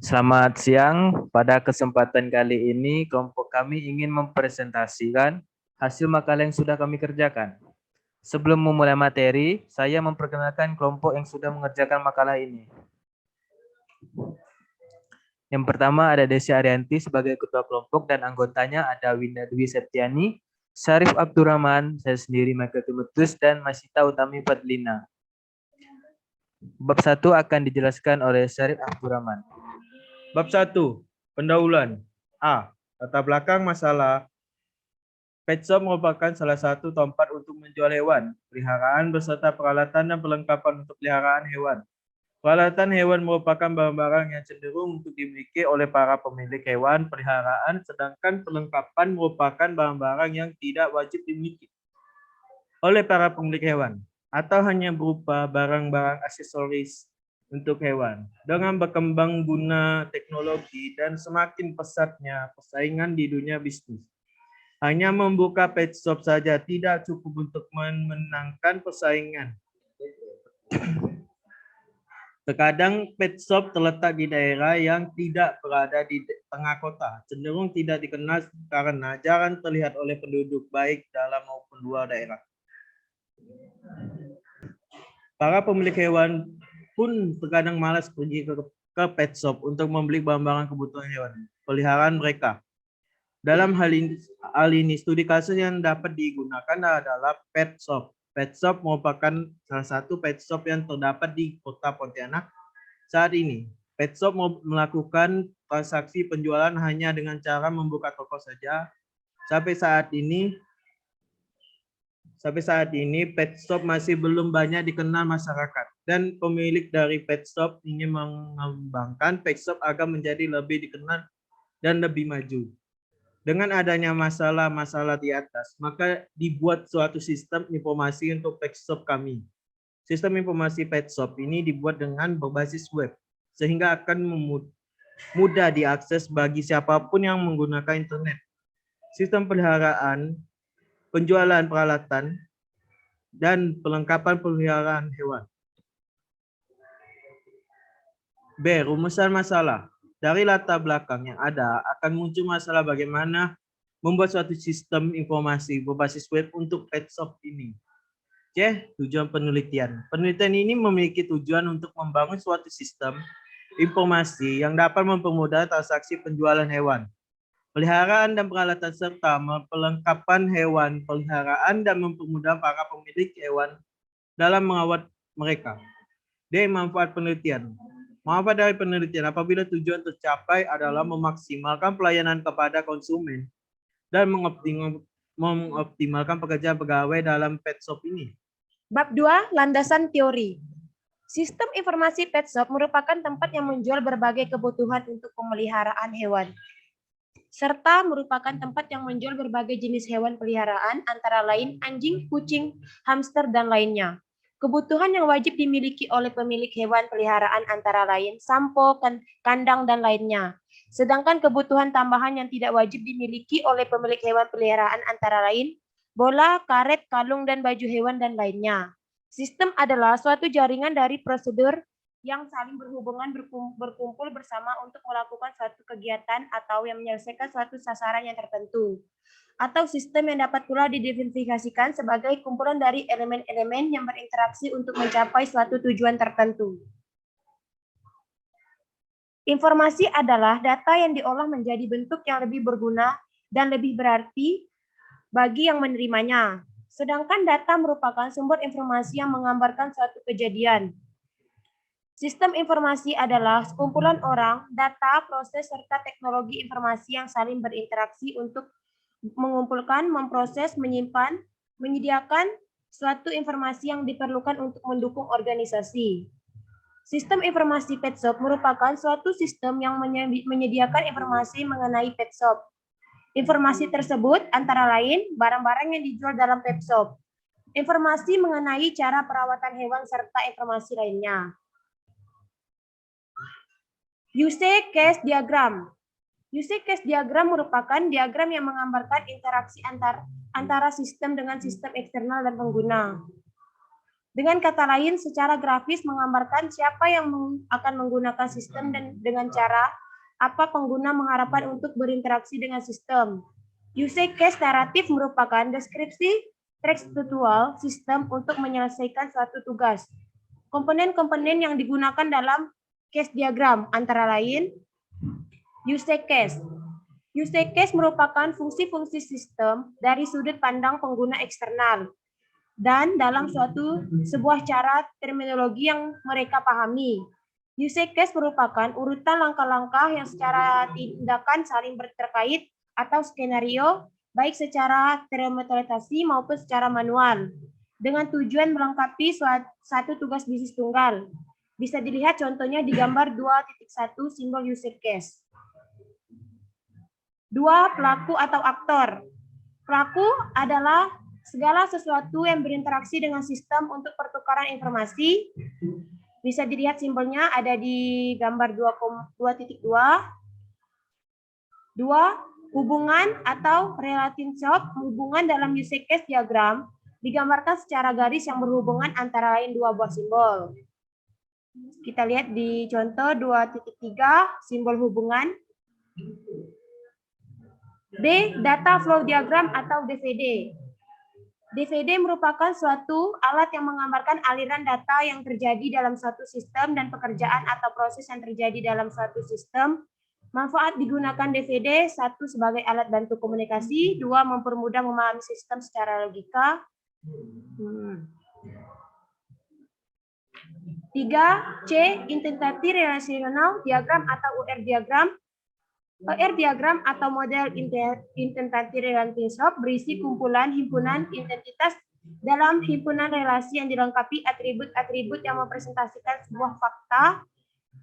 Selamat siang. Pada kesempatan kali ini, kelompok kami ingin mempresentasikan hasil makalah yang sudah kami kerjakan. Sebelum memulai materi, saya memperkenalkan kelompok yang sudah mengerjakan makalah ini. Yang pertama ada Desi Arianti sebagai ketua kelompok dan anggotanya ada Winda Dwi Septiani, Syarif Abdurrahman, saya sendiri Michael Timotius, dan Masita Utami Fadlina. Bab 1 akan dijelaskan oleh Syarif Abdurrahman. Bab 1. Pendahuluan. A. Latar belakang masalah. Pet shop merupakan salah satu tempat untuk menjual hewan, peliharaan beserta peralatan dan perlengkapan untuk peliharaan hewan. Peralatan hewan merupakan barang-barang yang cenderung untuk dimiliki oleh para pemilik hewan peliharaan, sedangkan perlengkapan merupakan barang-barang yang tidak wajib dimiliki oleh para pemilik hewan, atau hanya berupa barang-barang aksesoris untuk hewan. Dengan berkembang guna teknologi dan semakin pesatnya persaingan di dunia bisnis, hanya membuka pet shop saja tidak cukup untuk memenangkan persaingan. Terkadang pet shop terletak di daerah yang tidak berada di tengah kota, cenderung tidak dikenal karena jarang terlihat oleh penduduk baik dalam maupun luar daerah. Para pemilik hewan pun terkadang malas pergi ke pet shop untuk membeli barang-barang kebutuhan hewan peliharaan mereka. Dalam hal ini, studi kasus yang dapat digunakan adalah pet shop. Pet shop merupakan salah satu pet shop yang terdapat di Kota Pontianak saat ini. Pet shop melakukan transaksi penjualan hanya dengan cara membuka toko saja. Sampai saat ini, pet shop masih belum banyak dikenal masyarakat. Dan pemilik dari pet shop ingin mengembangkan pet shop agar menjadi lebih dikenal dan lebih maju. Dengan adanya masalah-masalah di atas, maka dibuat suatu sistem informasi untuk pet shop kami. Sistem informasi pet shop ini dibuat dengan berbasis web, sehingga akan mudah diakses bagi siapapun yang menggunakan internet. Sistem peliharaan, penjualan peralatan, dan perlengkapan peliharaan hewan. B. Rumusan masalah. Dari latar belakang yang ada, akan muncul masalah bagaimana membuat suatu sistem informasi berbasis web untuk pet shop ini. C. Tujuan penelitian. Penelitian ini memiliki tujuan untuk membangun suatu sistem informasi yang dapat mempermudah transaksi penjualan hewan, peliharaan dan peralatan, serta perlengkapan hewan peliharaan dan mempermudah para pemilik hewan dalam merawat mereka. D. Manfaat penelitian. Manfaat dari penelitian apabila tujuan tercapai adalah memaksimalkan pelayanan kepada konsumen dan mengoptimalkan pekerjaan pegawai dalam pet shop ini. Bab 2. Landasan teori. Sistem informasi pet shop merupakan tempat yang menjual berbagai kebutuhan untuk pemeliharaan hewan, serta merupakan tempat yang menjual berbagai jenis hewan peliharaan, antara lain anjing, kucing, hamster, dan lainnya. Kebutuhan yang wajib dimiliki oleh pemilik hewan peliharaan antara lain sampo, kandang, dan lainnya. Sedangkan kebutuhan tambahan yang tidak wajib dimiliki oleh pemilik hewan peliharaan antara lain bola, karet, kalung, dan baju hewan, dan lainnya. Sistem adalah suatu jaringan dari prosedur yang saling berhubungan berkumpul bersama untuk melakukan suatu kegiatan atau yang menyelesaikan suatu sasaran yang tertentu. Atau sistem yang dapat pula diidentifikasikan sebagai kumpulan dari elemen-elemen yang berinteraksi untuk mencapai suatu tujuan tertentu. Informasi adalah data yang diolah menjadi bentuk yang lebih berguna dan lebih berarti bagi yang menerimanya. Sedangkan data merupakan sumber informasi yang menggambarkan suatu kejadian. Sistem informasi adalah sekumpulan orang, data, proses, serta teknologi informasi yang saling berinteraksi untuk mengumpulkan, memproses, menyimpan, menyediakan suatu informasi yang diperlukan untuk mendukung organisasi. Sistem informasi pet shop merupakan suatu sistem yang menyediakan informasi mengenai pet shop. Informasi tersebut antara lain barang-barang yang dijual dalam pet shop, informasi mengenai cara perawatan hewan, serta informasi lainnya. Use case diagram. Use case diagram merupakan diagram yang menggambarkan interaksi antara sistem dengan sistem eksternal dan pengguna. Dengan kata lain, secara grafis menggambarkan siapa yang akan menggunakan sistem dan dengan cara apa pengguna mengharapkan untuk berinteraksi dengan sistem. Use case naratif merupakan deskripsi tekstual sistem untuk menyelesaikan suatu tugas. Komponen-komponen yang digunakan dalam case diagram antara lain use case. Use case merupakan fungsi-fungsi sistem dari sudut pandang pengguna eksternal dan dalam sebuah cara terminologi yang mereka pahami. Use case merupakan urutan langkah-langkah yang secara tindakan saling terkait atau skenario, baik secara termetodisasi maupun secara manual, dengan tujuan melengkapi satu tugas bisnis tunggal. Bisa dilihat contohnya di gambar 2.1 simbol use case. 2. Pelaku atau aktor. Pelaku adalah segala sesuatu yang berinteraksi dengan sistem untuk pertukaran informasi. Bisa dilihat simbolnya ada di gambar 2.2. 2. Hubungan atau relationship. Hubungan dalam use case diagram digambarkan secara garis yang berhubungan antara lain dua buah simbol. Kita lihat di contoh 2.3 simbol hubungan. B. Data flow diagram atau DVD. DVD merupakan suatu alat yang menggambarkan aliran data yang terjadi dalam suatu sistem dan pekerjaan atau proses yang terjadi dalam suatu sistem. Manfaat digunakan DVD, 1. sebagai alat bantu komunikasi, 2. mempermudah memahami sistem secara logika. 3. C. Intensity relational diagram atau UR diagram. UR diagram atau model intensity relationship berisi kumpulan himpunan identitas dalam himpunan relasi yang dilengkapi atribut-atribut yang mempresentasikan sebuah fakta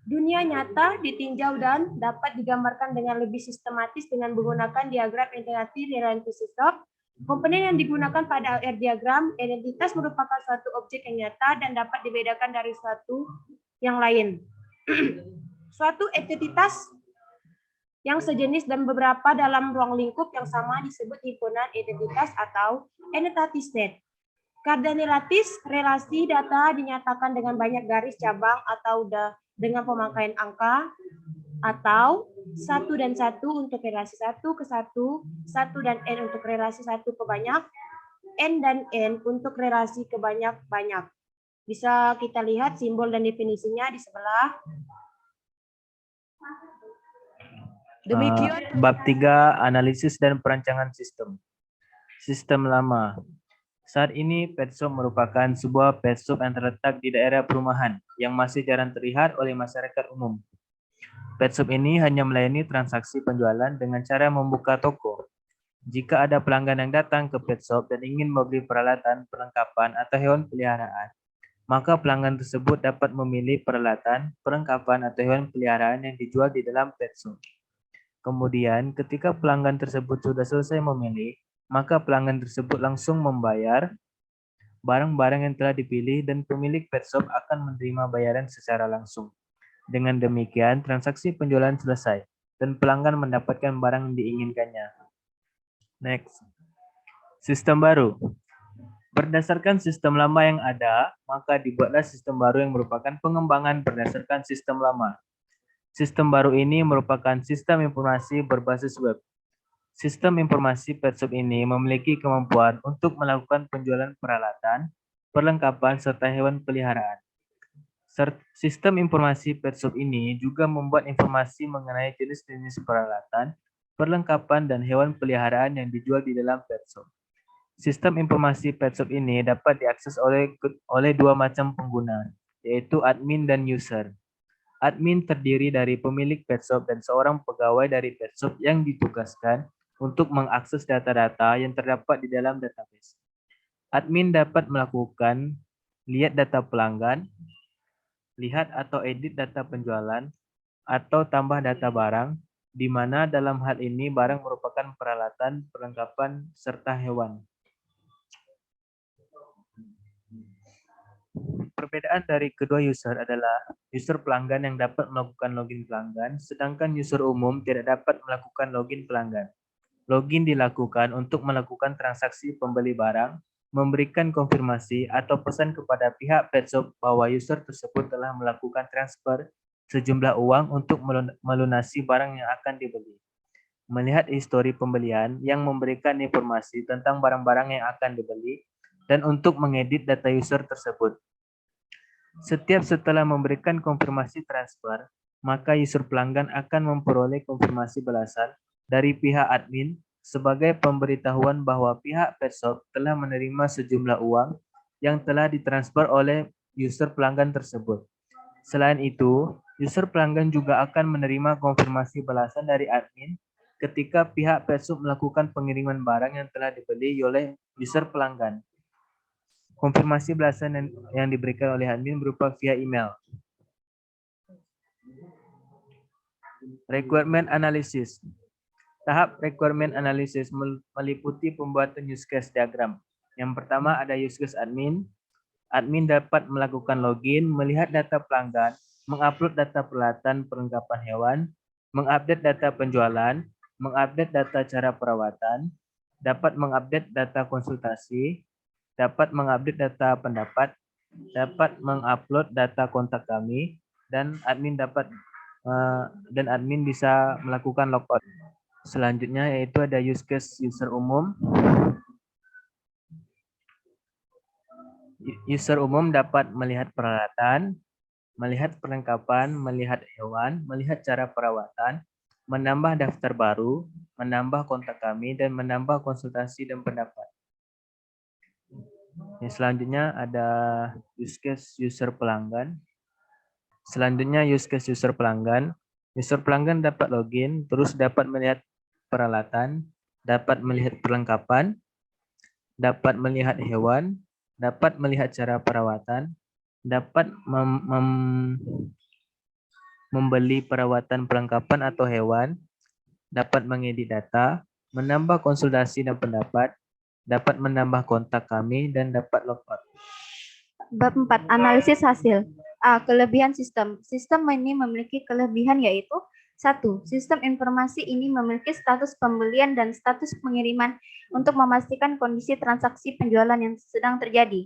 dunia nyata ditinjau dan dapat digambarkan dengan lebih sistematis dengan menggunakan diagram intensity relationship. Komponen yang digunakan pada UR diagram, identitas merupakan suatu objek yang nyata dan dapat dibedakan dari suatu yang lain. Suatu entitas yang sejenis dan beberapa dalam ruang lingkup yang sama disebut himpunan identitas atau entity set. Kardinalitas relasi data dinyatakan dengan banyak garis cabang atau dengan pemakaian angka atau 1 dan 1 untuk relasi 1 ke 1, 1 dan N untuk relasi 1 ke banyak, N dan N untuk relasi ke banyak-banyak. Bisa kita lihat simbol dan definisinya di sebelah. Demikian Bab 3, analisis dan perancangan sistem. Sistem lama. Saat ini, pet shop merupakan sebuah pet shop yang terletak di daerah perumahan yang masih jarang terlihat oleh masyarakat umum. Pet shop ini hanya melayani transaksi penjualan dengan cara membuka toko. Jika ada pelanggan yang datang ke pet shop dan ingin membeli peralatan, perlengkapan, atau hewan peliharaan, maka pelanggan tersebut dapat memilih peralatan, perlengkapan, atau hewan peliharaan yang dijual di dalam pet shop. Kemudian, ketika pelanggan tersebut sudah selesai memilih, maka pelanggan tersebut langsung membayar barang-barang yang telah dipilih dan pemilik pet shop akan menerima bayaran secara langsung. Dengan demikian, transaksi penjualan selesai dan pelanggan mendapatkan barang yang diinginkannya. Next. Sistem baru. Berdasarkan sistem lama yang ada, maka dibuatlah sistem baru yang merupakan pengembangan berdasarkan sistem lama. Sistem baru ini merupakan sistem informasi berbasis web. Sistem informasi pet shop ini memiliki kemampuan untuk melakukan penjualan peralatan, perlengkapan, serta hewan peliharaan. Sistem informasi pet shop ini juga membuat informasi mengenai jenis-jenis peralatan, perlengkapan, dan hewan peliharaan yang dijual di dalam pet shop. Sistem informasi pet shop ini dapat diakses oleh dua macam pengguna, yaitu admin dan user. Admin terdiri dari pemilik pet shop dan seorang pegawai dari pet shop yang ditugaskan untuk mengakses data-data yang terdapat di dalam database. Admin dapat melakukan lihat data pelanggan, lihat atau edit data penjualan, atau tambah data barang, di mana dalam hal ini barang merupakan peralatan, perlengkapan, serta hewan. Perbedaan dari kedua user adalah user pelanggan yang dapat melakukan login pelanggan, sedangkan user umum tidak dapat melakukan login pelanggan. Login dilakukan untuk melakukan transaksi pembeli barang, memberikan konfirmasi atau pesan kepada pihak petshop bahwa user tersebut telah melakukan transfer sejumlah uang untuk melunasi barang yang akan dibeli. Melihat histori pembelian yang memberikan informasi tentang barang-barang yang akan dibeli dan untuk mengedit data user tersebut. Setiap setelah memberikan konfirmasi transfer, maka user pelanggan akan memperoleh konfirmasi balasan dari pihak admin sebagai pemberitahuan bahwa pihak petshop telah menerima sejumlah uang yang telah ditransfer oleh user pelanggan tersebut. Selain itu, user pelanggan juga akan menerima konfirmasi balasan dari admin ketika pihak petshop melakukan pengiriman barang yang telah dibeli oleh user pelanggan. Konfirmasi balasan yang diberikan oleh admin berupa via email. Requirement analysis. Tahap requirement analysis meliputi pembuatan use case diagram. Yang pertama ada use case admin. Admin dapat melakukan login, melihat data pelanggan, mengupload data peralatan perlengkapan hewan, mengupdate data penjualan, mengupdate data cara perawatan, dapat mengupdate data konsultasi, dapat mengupdate data pendapat, dapat mengupload data kontak kami, dan admin bisa melakukan logout. Selanjutnya yaitu ada use case user umum. User umum dapat melihat peralatan, melihat perlengkapan, melihat hewan, melihat cara perawatan, menambah daftar baru, menambah kontak kami, dan menambah konsultasi dan pendapat. Yang selanjutnya ada use case user pelanggan. Selanjutnya use case user pelanggan. User pelanggan dapat login, terus dapat melihat peralatan, dapat melihat perlengkapan, dapat melihat hewan, dapat melihat cara perawatan, dapat membeli perawatan perlengkapan atau hewan, dapat mengedit data, menambah konsultasi dan pendapat, dapat menambah kontak kami, dan dapat logout. Bab 4. Analisis hasil. A. Kelebihan sistem. Sistem ini memiliki kelebihan yaitu 1. Sistem informasi ini memiliki status pembelian dan status pengiriman untuk memastikan kondisi transaksi penjualan yang sedang terjadi.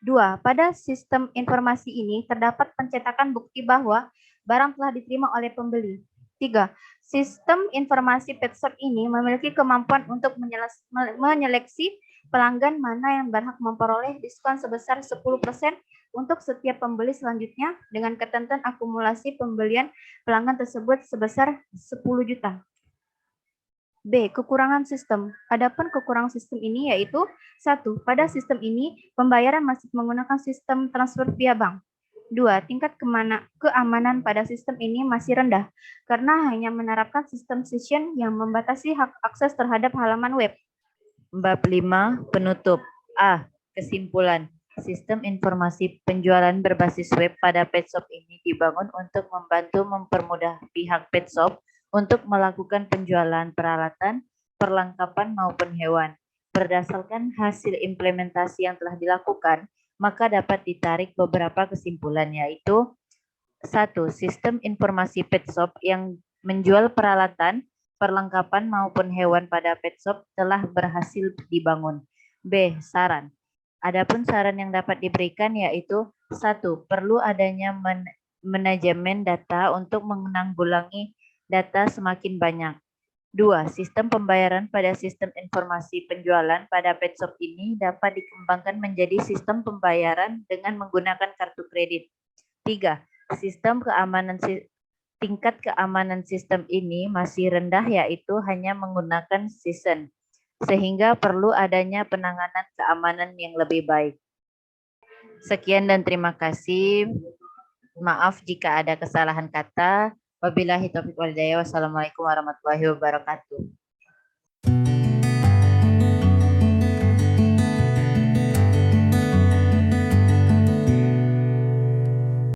2. Pada sistem informasi ini terdapat pencetakan bukti bahwa barang telah diterima oleh pembeli. 3. Sistem informasi petshop ini memiliki kemampuan untuk menyeleksi pelanggan mana yang berhak memperoleh diskon sebesar 10% untuk setiap pembeli selanjutnya dengan ketentuan akumulasi pembelian pelanggan tersebut sebesar 10 juta. B. Kekurangan sistem. Adapun kekurangan sistem ini yaitu 1. Pada sistem ini pembayaran masih menggunakan sistem transfer via bank. 2. Tingkat keamanan pada sistem ini masih rendah karena hanya menerapkan sistem session yang membatasi hak akses terhadap halaman web. Bab 5. Penutup. A. Kesimpulan. Sistem informasi penjualan berbasis web pada petshop ini dibangun untuk membantu mempermudah pihak petshop untuk melakukan penjualan peralatan, perlengkapan maupun hewan. Berdasarkan hasil implementasi yang telah dilakukan, maka dapat ditarik beberapa kesimpulan yaitu 1. Sistem informasi petshop yang menjual peralatan, perlengkapan maupun hewan pada petshop telah berhasil dibangun. B. Saran. Adapun saran yang dapat diberikan yaitu 1. Perlu adanya manajemen data untuk menanggulangi data semakin banyak. 2. Sistem pembayaran pada sistem informasi penjualan pada petshop ini dapat dikembangkan menjadi sistem pembayaran dengan menggunakan kartu kredit. 3. Tingkat keamanan sistem ini masih rendah yaitu hanya menggunakan season, sehingga perlu adanya penanganan keamanan yang lebih baik. Sekian dan terima kasih. Maaf jika ada kesalahan kata. Wabillahi taufiq wal hidayah. Wassalamualaikum warahmatullahi wabarakatuh.